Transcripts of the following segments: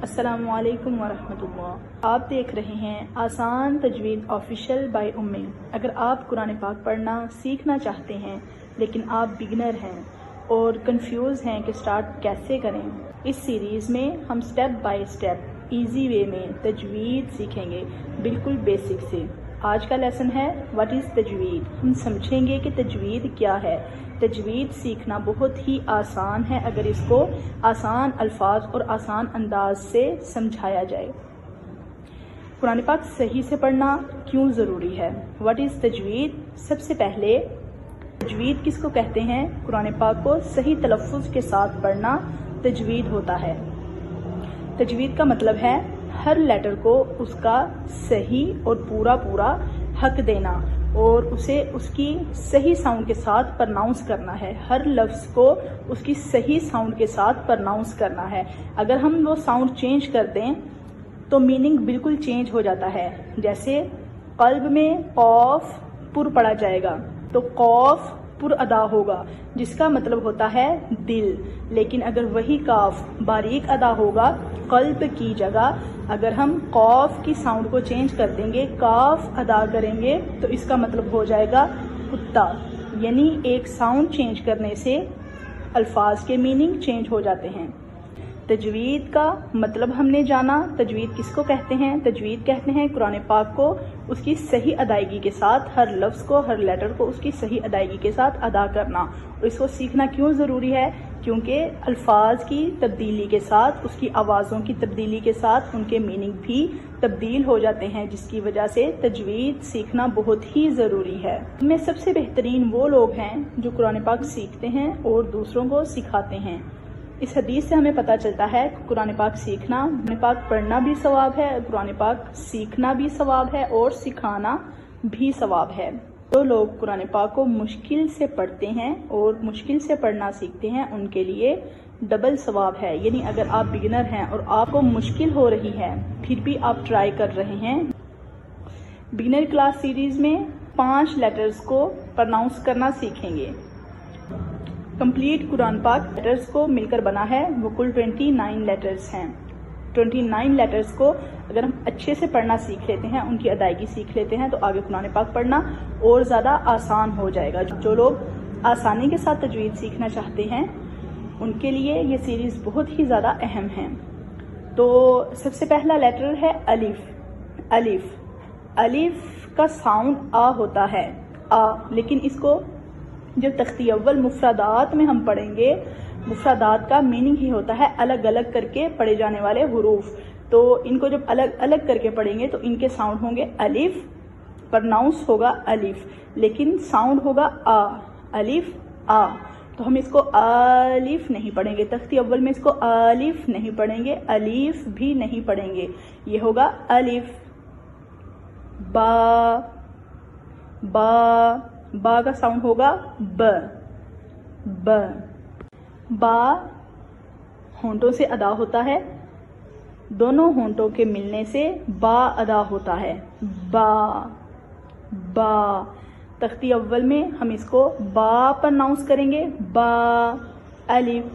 السلام علیکم ورحمۃ اللہ۔ آپ دیکھ رہے ہیں آسان تجوید آفیشیل بائی امی۔ اگر آپ قرآن پاک پڑھنا سیکھنا چاہتے ہیں لیکن آپ بگنر ہیں اور کنفیوز ہیں کہ سٹارٹ کیسے کریں، اس سیریز میں ہم step by step easy way میں تجوید سیکھیں گے، بالکل بیسک سے۔ آج کا لیسن ہے واٹ از تجوید۔ ہم سمجھیں گے کہ تجوید کیا ہے۔ تجوید سیکھنا بہت ہی آسان ہے اگر اس کو آسان الفاظ اور آسان انداز سے سمجھایا جائے۔ قرآن پاک صحیح سے پڑھنا کیوں ضروری ہے؟ What is تجوید؟ سب سے پہلے تجوید کس کو کہتے ہیں؟ قرآن پاک کو صحیح تلفظ کے ساتھ پڑھنا تجوید ہوتا ہے۔ تجوید کا مطلب ہے ہر لیٹر کو اس کا صحیح اور پورا حق دینا اور اسے اس کی صحیح ساؤنڈ کے ساتھ پرناؤنس کرنا ہے۔ ہر لفظ کو اس کی صحیح ساؤنڈ کے ساتھ پرناؤنس کرنا ہے۔ اگر ہم وہ ساؤنڈ چینج کر دیں تو میننگ بالکل چینج ہو جاتا ہے۔ جیسے قلب میں قوف پر پڑا جائے گا تو قوف پر ادا ہوگا، جس کا مطلب ہوتا ہے دل، لیکن اگر وہی کاف باریک ادا ہوگا قلب کی جگہ، اگر ہم قوف کی ساؤنڈ کو چینج کر دیں گے، کاف ادا کریں گے تو اس کا مطلب ہو جائے گا کتا۔ یعنی ایک ساؤنڈ چینج کرنے سے الفاظ کے میننگ چینج ہو جاتے ہیں۔ تجوید کا مطلب ہم نے جانا۔ تجوید کس کو کہتے ہیں؟ تجوید کہتے ہیں قرآن پاک کو اس کی صحیح ادائیگی کے ساتھ، ہر لفظ کو ہر لیٹر کو اس کی صحیح ادائیگی کے ساتھ ادا کرنا۔ اور اس کو سیکھنا کیوں ضروری ہے؟ کیونکہ الفاظ کی تبدیلی کے ساتھ، اس کی آوازوں کی تبدیلی کے ساتھ ان کے میننگ بھی تبدیل ہو جاتے ہیں، جس کی وجہ سے تجوید سیکھنا بہت ہی ضروری ہے۔ ان میں سب سے بہترین وہ لوگ ہیں جو قرآن پاک سیکھتے ہیں اور دوسروں کو سکھاتے ہیں۔ اس حدیث سے ہمیں پتہ چلتا ہے کہ قرآن پاک سیکھنا، قرآن پاک پڑھنا بھی ثواب ہے، قرآن پاک سیکھنا بھی ثواب ہے اور سکھانا بھی ثواب ہے۔ جو لوگ قرآن پاک کو مشکل سے پڑھتے ہیں اور مشکل سے پڑھنا سیکھتے ہیں ان کے لیے ڈبل ثواب ہے۔ یعنی اگر آپ بگنر ہیں اور آپ کو مشکل ہو رہی ہے پھر بھی آپ ٹرائی کر رہے ہیں، بگنر کلاس سیریز میں 5 لیٹرز کو پرناؤنس کرنا سیکھیں گے۔ کمپلیٹ قرآن پاک لیٹرز کو مل کر بنا ہے، وہ کل 29 لیٹرز ہیں۔ 29 لیٹرز کو اگر ہم اچھے سے پڑھنا سیکھ لیتے ہیں، ان کی ادائیگی سیکھ لیتے ہیں تو آگے قرآن پاک پڑھنا اور زیادہ آسان ہو جائے گا۔ جو لوگ آسانی کے ساتھ تجوید سیکھنا چاہتے ہیں ان کے لیے یہ سیریز بہت ہی زیادہ اہم ہے۔ تو سب سے پہلا لیٹر ہے الف۔ الف الف کا ساؤنڈ آ ہوتا ہے، آ، لیکن اس کو جو تختی اول مفردات میں ہم پڑھیں گے، مفردات کا میننگ ہی ہوتا ہے الگ الگ کر کے پڑھے جانے والے حروف۔ تو ان کو جب الگ الگ کر کے پڑھیں گے تو ان کے ساؤنڈ ہوں گے الف، پرناؤنس ہوگا الف، لیکن ساؤنڈ ہوگا آ، الف آ۔ تو ہم اس کو الف نہیں پڑھیں گے، تختی اول میں اس کو الف نہیں پڑھیں گے، الف بھی نہیں پڑھیں گے، یہ ہوگا الف۔ با، با، با کا ساؤنڈ ہوگا ب، ب۔ با ہونٹوں سے ادا ہوتا ہے، دونوں ہونٹوں کے ملنے سے با ادا ہوتا ہے، با، با۔ تختی اول میں ہم اس کو با پرناؤنس کریں گے، با، الف،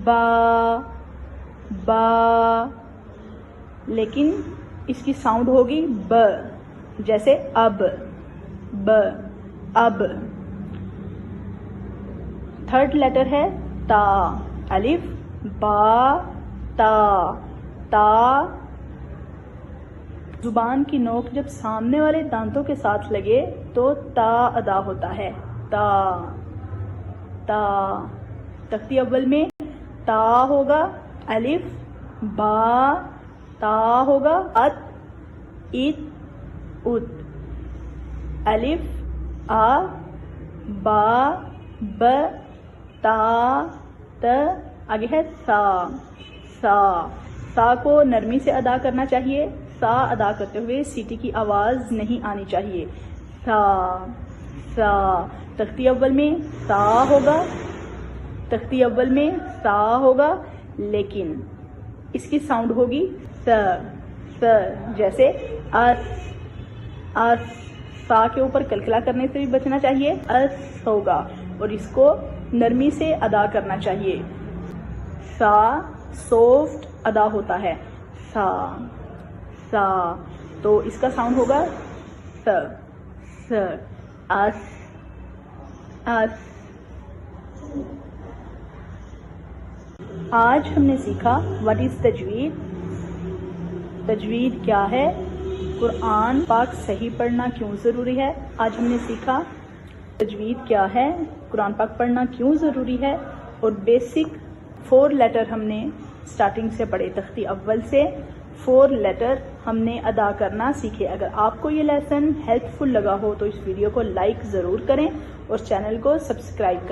با، با، لیکن اس کی ساؤنڈ ہوگی ب، جیسے اب، ب، اب۔ تھرڈ لیٹر ہے تا۔ الف، با، تا، تا۔ زبان کی نوک جب سامنے والے دانتوں کے ساتھ لگے تو تا ادا ہوتا ہے، تا، تا۔ تختی اول میں تا ہوگا الف، با، تا ہوگا ات، ات، ات۔ الف، آ، با، ب، تا، ت، آگے ہے سا، سا۔ سا کو نرمی سے ادا کرنا چاہیے، سا ادا کرتے ہوئے سیٹی کی آواز نہیں آنی چاہیے، سا، سا۔ تختی اول میں سا ہوگا، تختی اول میں سا ہوگا، لیکن اس کی ساؤنڈ ہوگی س، س، جیسے اس، اس۔ سا کے اوپر کلکلا کرنے سے بھی بچنا چاہیے، اس ہوگا، اور اس کو نرمی سے ادا کرنا چاہیے، سا، سافٹ ادا ہوتا ہے، سا سا، تو اس کا ساؤنڈ ہوگا س س، اس اس۔ آج ہم نے سیکھا واٹ از تجوید، تجوید کیا ہے، قرآن پاک صحیح پڑھنا کیوں ضروری ہے۔ آج ہم نے سیکھا تجوید کیا ہے، قرآن پاک پڑھنا کیوں ضروری ہے، اور بیسک 4 لیٹر ہم نے سٹارٹنگ سے پڑھے، تختی اول سے 4 لیٹر ہم نے ادا کرنا سیکھے۔ اگر آپ کو یہ لیسن ہیلپ فل لگا ہو تو اس ویڈیو کو لائک ضرور کریں اور چینل کو سبسکرائب کریں۔